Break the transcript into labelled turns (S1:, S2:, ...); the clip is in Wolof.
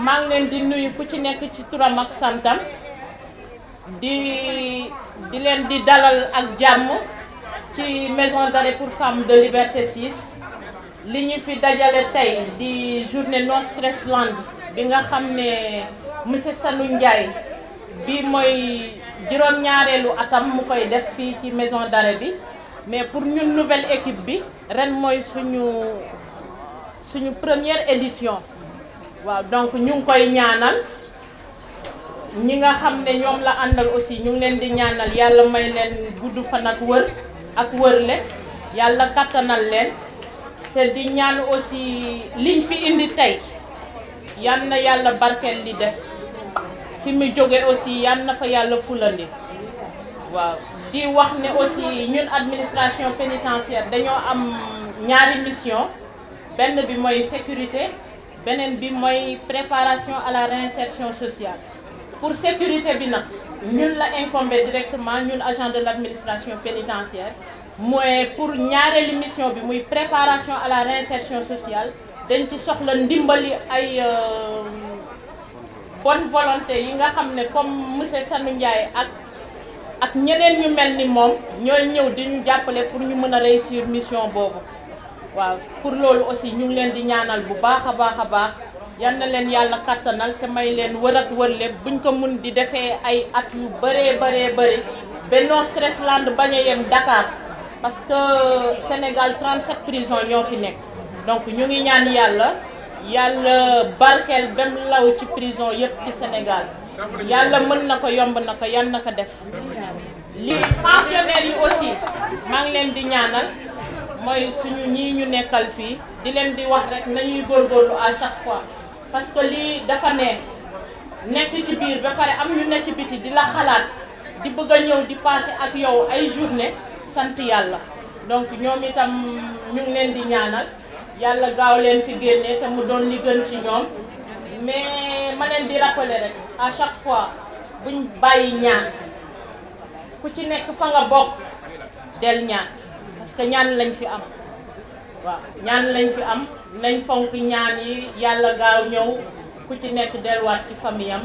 S1: maa ngi leen di nuyu ku ci nekk ci turam ak santam di leen di dalal ak jàmm ci maison d'arrêt pour femmes de Liberté 6 li ñu fi dajale tey di journée no stress land bi nga xam ne monsieur Sanou Ndiaye bi mooy juróom-ñaareelu atam mu koy def fii ci maison d'arrêt bi mais pour ñun nouvelle équipe bi ren mooy suñu première édition. waaw donc ñu ngi koy ñaanal ñi nga xam ne ñoom la àndal aussi ñu ngi leen di ñaanal yàlla may leen gudd fan ak wërle yàlla kattanal leen te di ñaan aussi liñ fi indi tey yal na yàlla barkeel li des fi mu jóge aussi yal na fa yàlla fulandi waaw di wax ne aussi ñun administration pénitentiaire dañoo am ñaari mission benn bi mooy sécurité beneen bi mooy préparation à la réinsertion sociale pour sécurité bi nag ñun la incombé directement ñun agent de l'administration pénitentiaire mooy pour ñaareelu mission bi muy préparation à la réinsertion sociale dañ ci soxla ndimbali ay bonne volonté yi nga xam ne comme monsieur Sanou Ndiaye ak ñeneen ñu mel ni moom ñooy ñëw di ñu jàppale pour ñu mën a réussir mission boobu. waaw pour loolu aussi ñu ngi leen di ñaanal bu baax a baax yal na leen yàlla kattanal te may leen wër ak wërle buñ ko mun di defee ay at yu bëree ba no stress land bañ a yem Dakar parce que Sénégal 37 prisons ñoo fi nekk donc ñu ngi ñaan yàlla barkeel bem law ci prison yëpp ci Sénégal yàlla mën na ko yomb na ko yal na ko def. li pensionnaires yi aussi maa ngi leen di ñaanal. mooy suñu ñii ñu nekkal fii di leen di wax rek nañuy góorgóorlu à chaque fois parce que lii dafa nekk ci biir ba pare am ñu ne ci biti di la xalaat di bëgg a ñëw di passer ak yow ay journée sant yàlla donc ñoom itam ñu ngi leen di ñaanal yàlla gaaw leen fi génne te mu doon li gën ci ñoom mais ma leen di rappeler rek à chaque fois buñ bàyyi ñaan ku ci nekk fa nga bokk del ñaan parce que ñaan lañ fi am waaw ñaan lañ fi am nañ fonk ñaan yi yàlla gaaw ñëw ku ci nekk delluwaat ci famille am